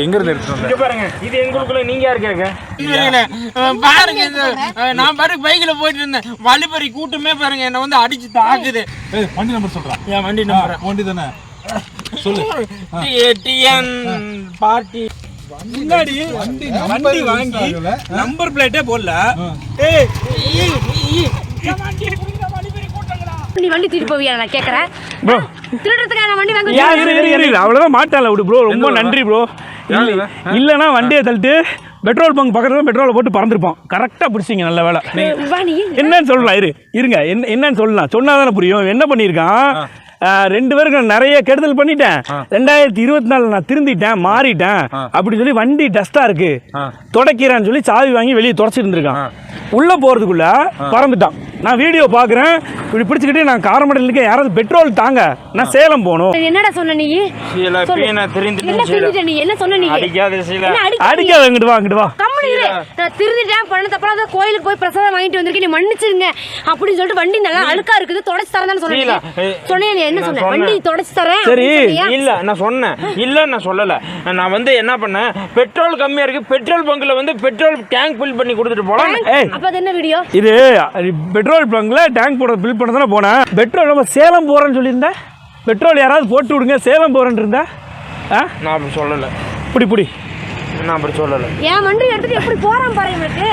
எங்க இருந்து எடுத்துட்டு பாருங்க, இது எங்களுக்குள்ள நீங்க யாரு கேட்க பாருங்க. நான் பாருங்க பைக்ல போயிட்டு இருந்தேன், வழிபறி கூட்டமே பாருங்க என்ன வந்து அடிச்சு தாக்குது. வண்டி நம்பர் சொல்றேன். என் வண்டி நம்பர் வண்டி தானே சொல்லு. டிஎன் பார்ட்டி முன்னாடி வண்டி வாங்கி நம்பர் பிளேட்டே போடல. நீ வண்டி தூக்கிட்டு போவியா? நான் கேக்குறேன் ப்ரோ, திருடுறதுக்கான வண்டி வாங்க. அவ்வளவுதான் மாட்டால விடு ப்ரோ. ரொம்ப நன்றி ப்ரோ. இல்லைன்னா வண்டியை தள்ளிட்டு பெட்ரோல் பங்க் பக்கத்துல பெட்ரோலை போட்டு பறந்துருப்போம். கரெக்டாக பிடிச்சிங்க, நல்ல வேலை. என்னன்னு சொல்லலாம், என்னன்னு என்னன்னு சொல்லலாம், சொன்னாதானே புரியும். என்ன பண்ணியிருக்கான், 2 பேருக்கு நான் நிறைய கெடுதல் பண்ணிட்டேன். 2024 நான் திருந்திட்டேன், மாறிட்டேன் அப்படின்னு சொல்லி வண்டி டஸ்டா இருக்கு தொடக்கிறான்னு சொல்லி சாவி வாங்கி வெளியே தொடச்சிட்டு இருந்திருக்கான். உள்ள போறதுக்குள்ள பறந்துட்டான். நான் வீடியோ பாக்குறேன், இப்படி பிடிச்சிக்கிட்டு நான் காரமடையில் இருக்க, யாராவது பெட்ரோல் தாங்க, நான் சேலம் போகணும். என்னடா சொன்ன நீ? என்ன சொன்ன நீ? அடிக்காத, இங்கிட்டு வா, இங்கிட்டு வா. நான் திருந்திட்டேன், பண்ண தப்பா கோயிலுக்கு போய் பிரசாதம் வாங்கிட்டு வந்திருக்கேன், நீ மன்னிச்சிருங்க அப்படின்னு சொல்லிட்டு வண்டி நல்லா அழுக்கா இருக்குது, தொடச்சு தரேன்னு சொன்னீங்க. சொன்னேன், என்ன சொன்னேன்? வண்டி தொடச்சு தரேன். சரி, இல்ல நான் சொன்னேன், இல்ல நான் சொல்லல. நான் வந்து என்ன பண்ணேன், பெட்ரோல் கம்மியா இருக்கு, பெட்ரோல் பங்க்ல வந்து பெட்ரோல் டேங்க் ஃபில் பண்ணி கொடுத்துட்டு போலாம். அப்ப அது என்ன வீடியோ? இது பெட்ரோல் பங்க்ல டேங்க் போட ஃபில் பண்ண தானே போனேன். பெட்ரோல் நம்ம சேலம் போறேன்னு சொல்லியிருந்தேன். பெட்ரோல் யாராவது போட்டு விடுங்க, சேலம் போறேன்னு இருந்தா. நான் அப்படி சொல்லல. இப்படி நான் அப்படி சொல்லல. என் வண்டி எடுத்துட்டு எப்படி போறான் பாரு இவனுக்கு.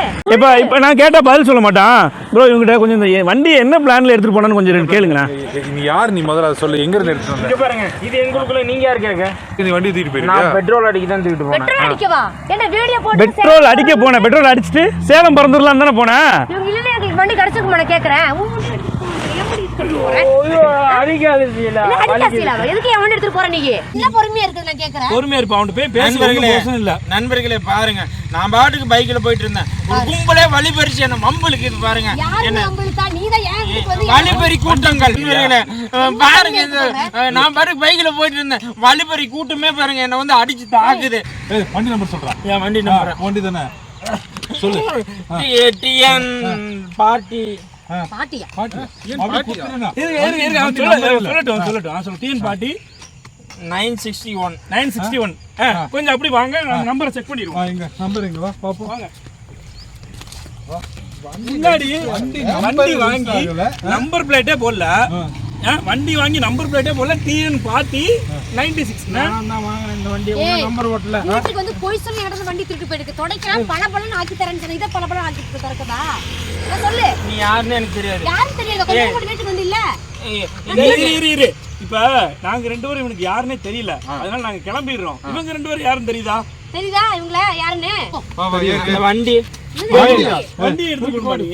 இப்ப நான் கேட்டா பதில் சொல்ல மாட்டான் ப்ரோ. இவங்கிட்ட கொஞ்சம் இந்த வண்டி என்ன பிளான்ல எடுத்துட்டு போனான்னு கொஞ்சம் கேளுங்களேன். நீ யார், நீ முதல்ல அதை சொல்லு. எங்க இருந்து எடுத்துட்டு வந்த? பாருங்க, இது எங்களுக்குள்ள நீங்க யாரு கேட்க? நீ வண்டி தூக்கிட்டு போயிருக்க? நான் பெட்ரோல் அடிக்க தான் தூக்கிட்டு போனேன். பெட்ரோல் அடிக்கவா? என்ன வீடியோ போட்டு பெட்ரோல் அடிக்க போனேன். பெட்ரோல் அடிச்சிட்டு சேலம் பறந்துடலாம் தானே போனேன். இவங்க இல்ல, எனக்கு வண்டி கிடைச்சிருக்குமா? நான் கேக்குறேன். நண்பர்களே பாருங்க, நான் பாட்டுக்கு பைக்ல போயிட்டு இருந்தேன், ஒரு கும்பலே வழிபறிச்சு என்ன மம்பளுக்கு இது பாருங்க, வழிபறி கூட்டங்கள் பாருங்க. நான் பாட்டுக்கு பைக்ல போயிட்டு இருந்தேன், வழிபறி கூட்டமே பாருங்க என்ன வந்து அடிச்சு தாக்குது. வண்டி நம்பர் சொல்றேன். என் வண்டி நம்பர் வண்டி தானே சொல்லு. டிஎன் பார்ட்டி பாட்டியா? கொஞ்சம் அப்படி வாங்க, நம்பரை செக் பண்ணிடுவோம். நம்பர் எங்க வா பாப்போம். முன்னாடி வண்டி வாங்கி நம்பர் பிளேட்டே போடல. வண்டி வாங்கி நம்பர் பிளேட்டே போடல. TN party 96. நான் வாங்குறேன் இந்த வண்டி, நம்பர் ஓட்டல. வீட்டுக்கு வந்து போய் சொல்லி இடத்துல வண்டி திருப்பி போயிருக்கு. தொடக்கிறான், பளபளன்னு ஆக்கி தரேன்னு சொன்ன, இதை பளபளன்னு ஆக்கி தரக்குதா? சொல்லு, நீ யாருன்னு எனக்கு தெரியாது. யாரும் தெரியாது. கொஞ்சம் கூட வீட்டுக்கு வந்து இல்ல. இரு. இப்ப நாங்க 2 பேரும் இவனுக்கு யாருன்னே தெரியல, அதனால நாங்க கிளம்பிடுறோம். இவங்க 2 பேரும் யாருன்னு தெரியுதா? தெரியுதா இவங்கள யாருன்னு? வண்டி வண்டி எடுத்து கொடுப்பாடி.